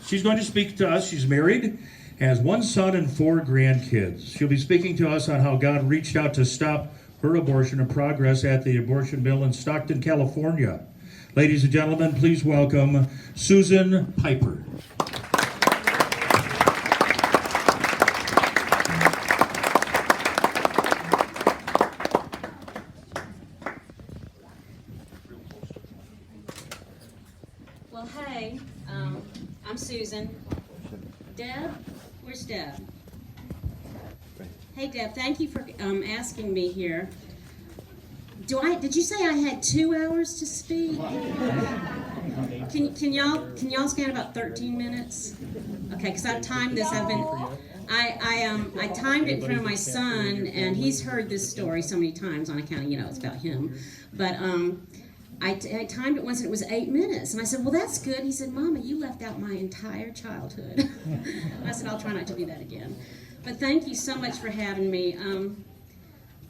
She's going to speak to us. She's married, has one son and 4 grandkids. She'll be speaking to us on how God reached out to stop her abortion and progress at the abortion bill in Stockton, California. Ladies and gentlemen, please welcome Susan Pieper. Well, hey, I'm Susan. Deb? Where's Deb? Hey, Deb, thank you for asking me here. Did you say I had 2 hours to speak? Can y'all stand about 13 minutes? Okay, because I've timed this. I timed it in front of my son, and he's heard this story so many times on account of, it's about him. But I timed it once and it was 8 minutes. And I said, well, that's good. He said, Mama, you left out my entire childhood. I said, I'll try not to do that again. But thank you so much for having me.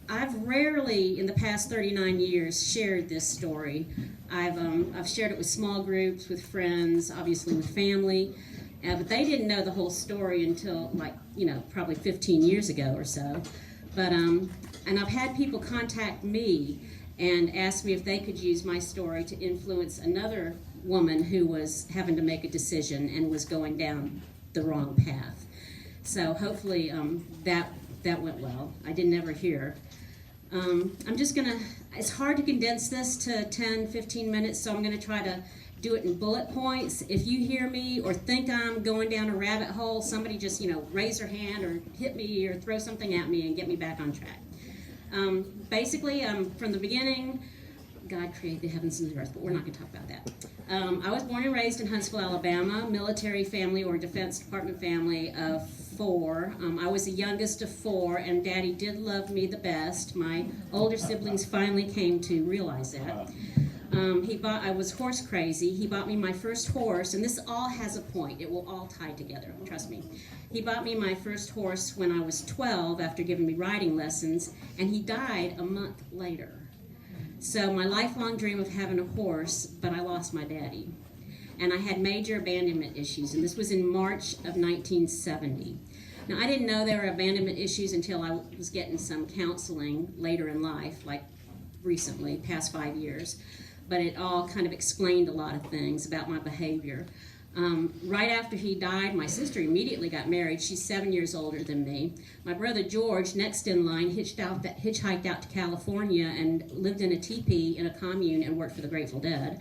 I've rarely, in the past 39 years, shared this story. I've shared it with small groups, with friends, obviously with family. But they didn't know the whole story until, probably 15 years ago or so. But, and I've had people contact me and asked me if they could use my story to influence another woman who was having to make a decision and was going down the wrong path. So hopefully that went well. I didn't ever hear. It's hard to condense this to 10, 15 minutes, so I'm going to try to do it in bullet points. If you hear me or think I'm going down a rabbit hole, somebody just, raise their hand or hit me or throw something at me and get me back on track. Basically, from the beginning, God created the heavens and the earth, but we're not going to talk about that. I was born and raised in Huntsville, Alabama, military family or Defense Department family of 4. I was the youngest of 4, and Daddy did love me the best. My older siblings finally came to realize that. I was horse crazy. He bought me my first horse, and this all has a point. It will all tie together, trust me. He bought me my first horse when I was 12 after giving me riding lessons, and he died a month later. So my lifelong dream of having a horse, but I lost my daddy. And I had major abandonment issues, and this was in March of 1970. Now, I didn't know there were abandonment issues until I was getting some counseling later in life, like recently, past 5 years. But it all kind of explained a lot of things about my behavior. Right after he died, my sister immediately got married. She's 7 years older than me. My brother George, next in line, hitchhiked out to California and lived in a teepee in a commune and worked for the Grateful Dead.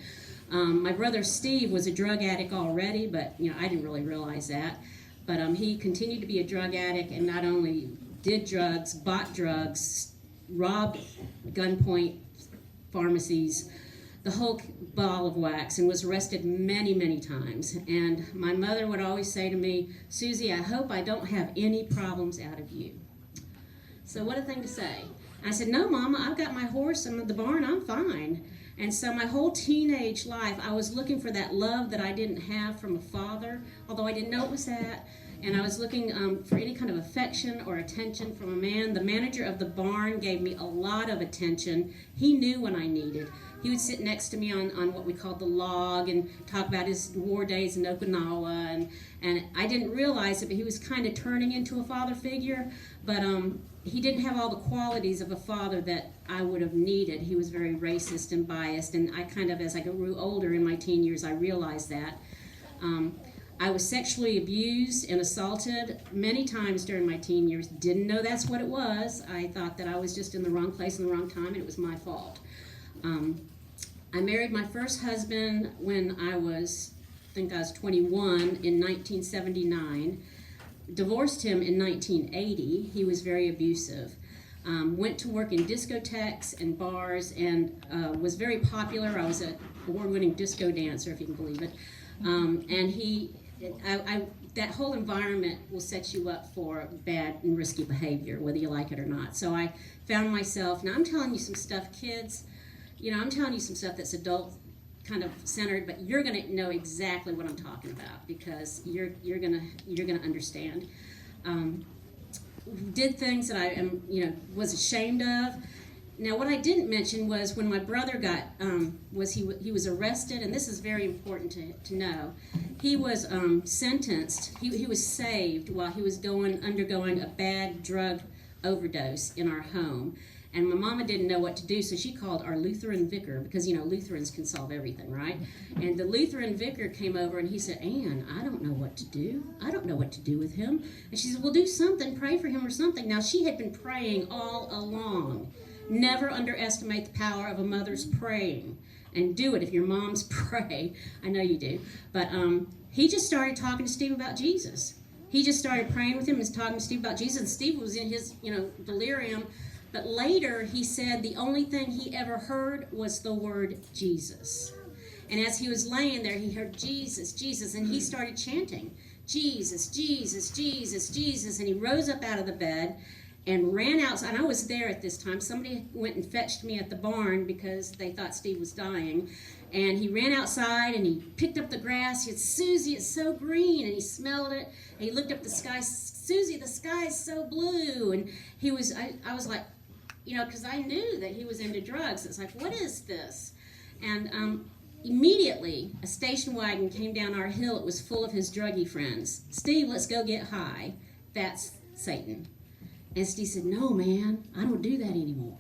My brother Steve was a drug addict already, but I didn't really realize that. But he continued to be a drug addict and not only did drugs, bought drugs, robbed gunpoint pharmacies, the whole ball of wax, and was arrested many, many times. And my mother would always say to me, Susie, I hope I don't have any problems out of you. So what a thing to say. I said, no, Mama, I've got my horse in the barn, I'm fine. And so my whole teenage life, I was looking for that love that I didn't have from a father, although I didn't know it was that. And I was looking for any kind of affection or attention from a man. The manager of the barn gave me a lot of attention. He knew when I needed. He would sit next to me on what we called the log and talk about his war days in Okinawa. And I didn't realize it, but he was kind of turning into a father figure. But he didn't have all the qualities of a father that I would have needed. He was very racist and biased. And I kind of, as I grew older in my teen years, I realized that. I was sexually abused and assaulted many times during my teen years. Didn't know that's what it was. I thought that I was just in the wrong place in the wrong time, and it was my fault. I married my first husband when I was 21 in 1979. Divorced him in 1980. He was very abusive. Went to work in discotheques and bars and was very popular. I was an award-winning disco dancer, if you can believe it. That whole environment will set you up for bad and risky behavior, whether you like it or not. So I found myself, now I'm telling you some stuff, kids, I'm telling you some stuff that's adult kind of centered, but you're going to know exactly what I'm talking about because you're going to understand. Did things that I was ashamed of. Now, what I didn't mention was when my brother got he was arrested, and this is very important to know. He was sentenced. He was saved while he was undergoing a bad drug overdose in our home. And my mama didn't know what to do, so she called our Lutheran vicar, because, you know, Lutherans can solve everything, right? And the Lutheran vicar came over, and he said, Ann, I don't know what to do. I don't know what to do with him. And she said, well, do something. Pray for him or something. Now, she had been praying all along. Never underestimate the power of a mother's praying. And do it if your moms pray. I know you do. But he just started talking to Steve about Jesus. He just started praying with him and talking to Steve about Jesus. And Steve was in his, delirium. But later, he said the only thing he ever heard was the word Jesus. And as he was laying there, he heard Jesus, Jesus, and he started chanting, Jesus, Jesus, Jesus, Jesus. And he rose up out of the bed and ran outside. I was there at this time. Somebody went and fetched me at the barn because they thought Steve was dying. And he ran outside and he picked up the grass. He said, Susie, it's so green. And he smelled it. And he looked up the sky. Susie, the sky is so blue. And I was like, because I knew that he was into drugs. It's like, what is this? And immediately, a station wagon came down our hill. It was full of his druggy friends. Steve, let's go get high. That's Satan. And Steve said, no, man, I don't do that anymore.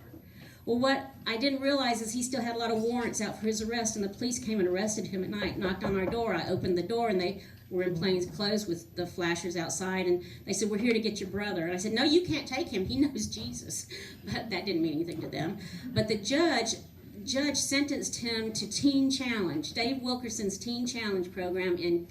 Well, what I didn't realize is he still had a lot of warrants out for his arrest, and the police came and arrested him at night, knocked on our door. I opened the door, and they were in plain clothes with the flashers outside, and they said, we're here to get your brother. And I said, no, you can't take him. He knows Jesus. But that didn't mean anything to them. But the judge sentenced him to Teen Challenge, Dave Wilkerson's Teen Challenge program in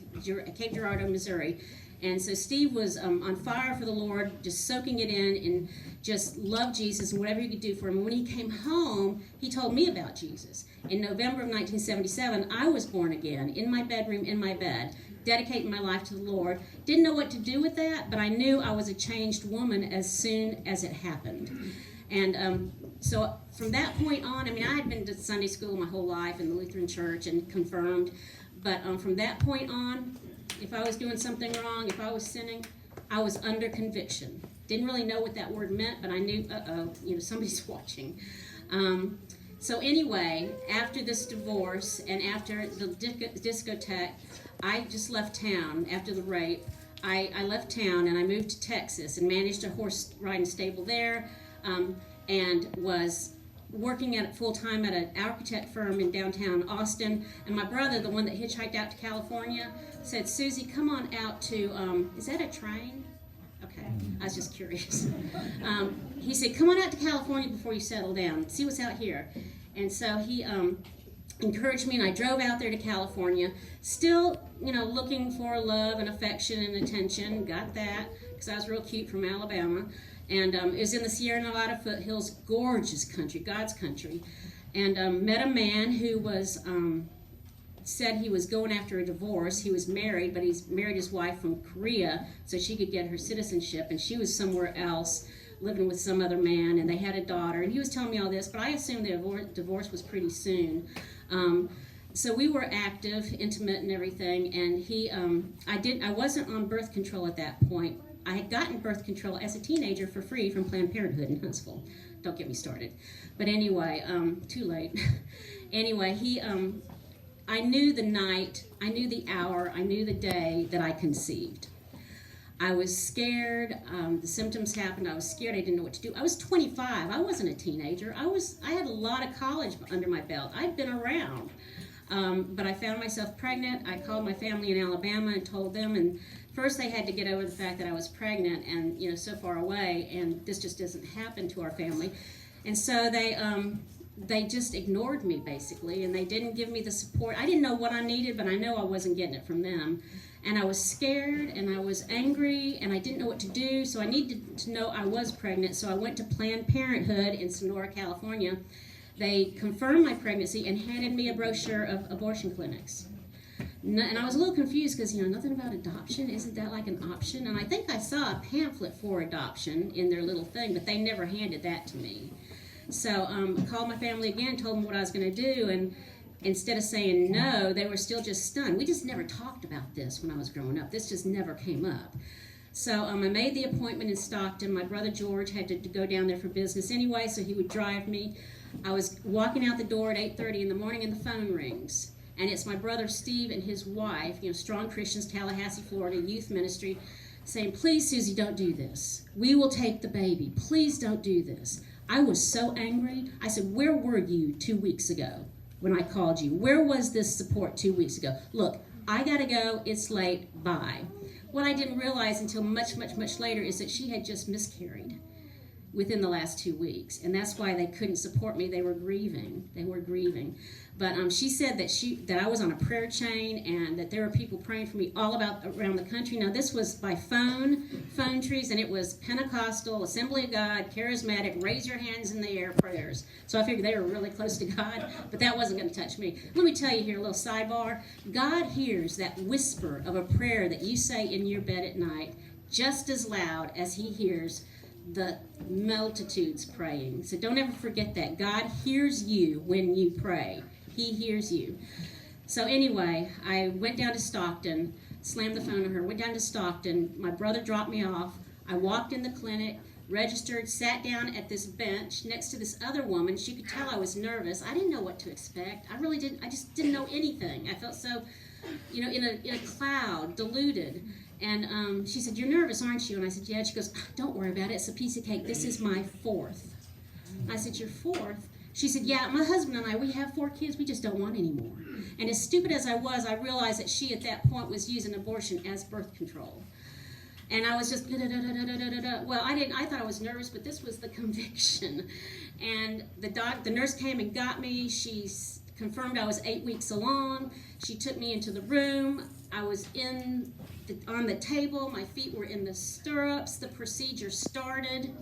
Cape Girardeau, Missouri. And so Steve was on fire for the Lord, just soaking it in and just loved Jesus and whatever he could do for him. And when he came home, he told me about Jesus. In November of 1977, I was born again in my bedroom, in my bed, dedicating my life to the Lord. Didn't know what to do with that, but I knew I was a changed woman as soon as it happened. And so from that point on, I had been to Sunday school my whole life in the Lutheran church and confirmed. But from that point on, if I was doing something wrong, if I was sinning, I was under conviction. Didn't really know what that word meant, but I knew, somebody's watching. So anyway, after this divorce and after the discotheque, I just left town after the rape. I left town and I moved to Texas and managed a horse riding stable there, and was working at full-time at an architect firm in downtown Austin. And my brother, the one that hitchhiked out to California, said, Susie, come on out to, is that a train? Okay, I was just curious. He said, come on out to California before you settle down. See what's out here. And so he encouraged me, and I drove out there to California, still, looking for love and affection and attention. Got that, because I was real cute from Alabama. And it was in the Sierra Nevada foothills, gorgeous country, God's country. And met a man who was, said he was going after a divorce. He was married, but he's married his wife from Korea so she could get her citizenship. And she was somewhere else living with some other man, and they had a daughter. And he was telling me all this, but I assumed the divorce was pretty soon. So we were active, intimate and everything. And I wasn't on birth control at that point. I had gotten birth control as a teenager for free from Planned Parenthood in Huntsville. Don't get me started. But anyway, too late. Anyway, I knew the night, I knew the hour, I knew the day that I conceived. I was scared. The symptoms happened. I was scared. I didn't know what to do. I was 25. I wasn't a teenager. I had a lot of college under my belt. I'd been around. But I found myself pregnant. I called my family in Alabama and told them, and first they had to get over the fact that I was pregnant and so far away, and this just doesn't happen to our family. And so they just ignored me basically, and they didn't give me the support. I didn't know what I needed, but I know I wasn't getting it from them. And I was scared and I was angry and I didn't know what to do, so I needed to know I was pregnant. So I went to Planned Parenthood in Sonora, California. They confirmed my pregnancy and handed me a brochure of abortion clinics. And I was a little confused because, nothing about adoption. Isn't that like an option? And I think I saw a pamphlet for adoption in their little thing, but they never handed that to me. So I called my family again, told them what I was going to do, and instead of saying no, they were still just stunned. We just never talked about this when I was growing up. This just never came up. So I made the appointment in Stockton. My brother George had to go down there for business anyway, so he would drive me. I was walking out the door at 8:30 in the morning, and the phone rings. And it's my brother Steve and his wife, Strong Christians, Tallahassee, Florida, youth ministry, saying, "Please, Susie, don't do this. We will take the baby. Please don't do this." I was so angry. I said, "Where were you 2 weeks ago when I called you? Where was this support 2 weeks ago? Look, I got to go. It's late. Bye." What I didn't realize until much, much, much later is that she had just miscarried within the last 2 weeks, and that's why they couldn't support me. They were grieving. But she said that I was on a prayer chain, and that there were people praying for me all around the country. Now, this was by phone trees, and it was Pentecostal, Assembly of God, charismatic, raise your hands in the air prayers. So I figured they were really close to God, but that wasn't going to touch me. Let me tell you here, a little sidebar. God hears that whisper of a prayer that you say in your bed at night just as loud as he hears the multitudes praying. So don't ever forget that. God hears you when you pray. He hears you. So anyway, I went down to Stockton, slammed the phone on her, went down to Stockton. My brother dropped me off. I walked in the clinic, registered, sat down at this bench next to this other woman. She could tell I was nervous. I didn't know what to expect. I really didn't. I just didn't know anything. I felt so, in a cloud, deluded. And she said, "You're nervous, aren't you?" And I said, "Yeah." She goes, "Don't worry about it. It's a piece of cake. This is my fourth." I said, "Your fourth?" She said, "Yeah, my husband and I, we have 4 kids. We just don't want any more." And as stupid as I was, I realized that she at that point was using abortion as birth control. And I was just, well, I thought I was nervous, but this was the conviction. And the nurse came and got me. She confirmed I was 8 weeks along. She took me into the room. I was on the table. My feet were in the stirrups. The procedure started.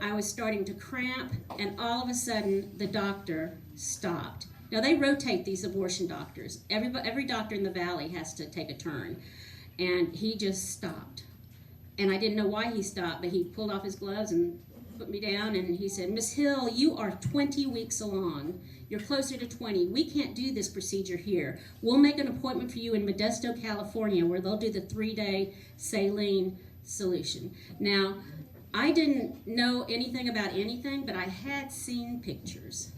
I was starting to cramp, and all of a sudden, the doctor stopped. Now, they rotate these abortion doctors. Every doctor in the valley has to take a turn, and he just stopped. And I didn't know why he stopped, but he pulled off his gloves and put me down, and he said, "Miss Hill, you are 20 weeks along. You're closer to 20. We can't do this procedure here. We'll make an appointment for you in Modesto, California, where they'll do the 3-day saline solution." Now, I didn't know anything about anything, but I had seen pictures.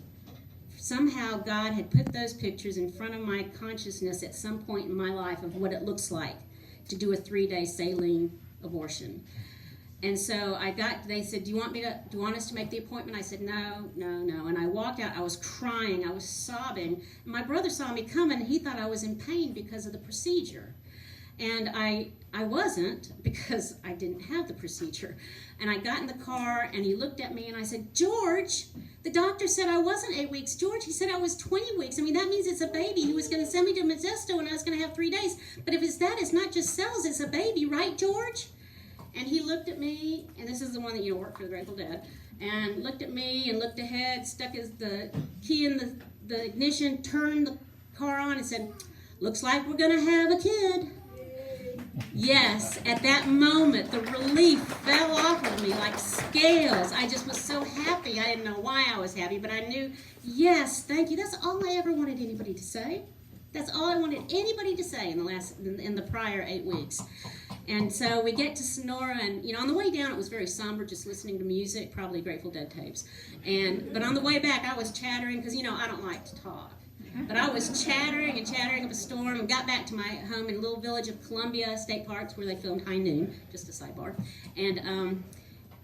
Somehow God had put those pictures in front of my consciousness at some point in my life of what it looks like to do a 3-day saline abortion. And so they said, do you want us to make the appointment? I said, no. And I walked out. I was crying. I was sobbing. And my brother saw me coming. He thought I was in pain because of the procedure. And I wasn't, because I didn't have the procedure. And I got in the car, and he looked at me, and I said, "George, the doctor said I wasn't 8 weeks. George, he said I was 20 weeks. I mean, that means it's a baby. He was going to send me to Modesto, and I was going to have 3 days. But if it's that, it's not just cells, it's a baby, right, George?" And he looked at me, and this is the one that worked for the Grateful Dead, and looked at me and looked ahead, stuck the key in the ignition, turned the car on, and said, "Looks like we're going to have a kid." Yes, at that moment, the relief fell off of me like scales. I just was so happy. I didn't know why I was happy, but I knew, yes, thank you. That's all I ever wanted anybody to say. That's all I wanted anybody to say in the prior 8 weeks. And so we get to Sonora, and on the way down it was very somber, just listening to music, probably Grateful Dead tapes. But on the way back I was chattering because I don't like to talk. But I was chattering up a storm, and got back to my home in a little village of Columbia State Parks where they filmed High Noon, just a sidebar. And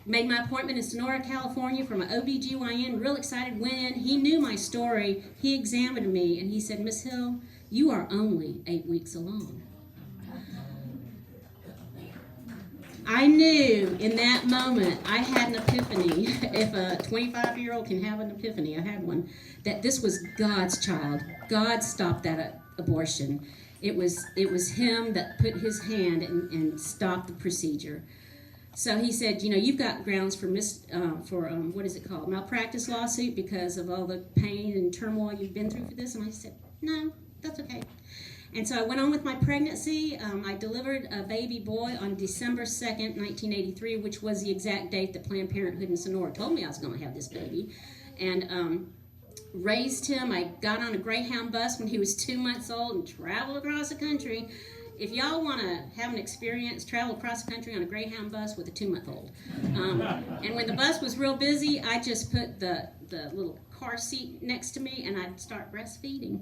made my appointment in Sonora, California for my OBGYN, real excited. When he knew my story, he examined me and he said, "Miss Hill, you are only 8 weeks along." I knew in that moment, I had an epiphany. If a 25-year-old can have an epiphany, I had one, that this was God's child. God stopped that abortion. It was him that put his hand and stopped the procedure. So he said, "You've got grounds for what is it called, malpractice lawsuit because of all the pain and turmoil you've been through for this." And I said, "No, that's okay." And so I went on with my pregnancy. I delivered a baby boy on December 2nd, 1983, which was the exact date that Planned Parenthood in Sonora told me I was going to have this baby. And raised him. I got on a Greyhound bus when he was 2 months old and traveled across the country if y'all want to have an experience, travel across the country on a Greyhound bus with a 2-month-old. And when the bus was real busy, I just put the little car seat next to me and I'd start breastfeeding.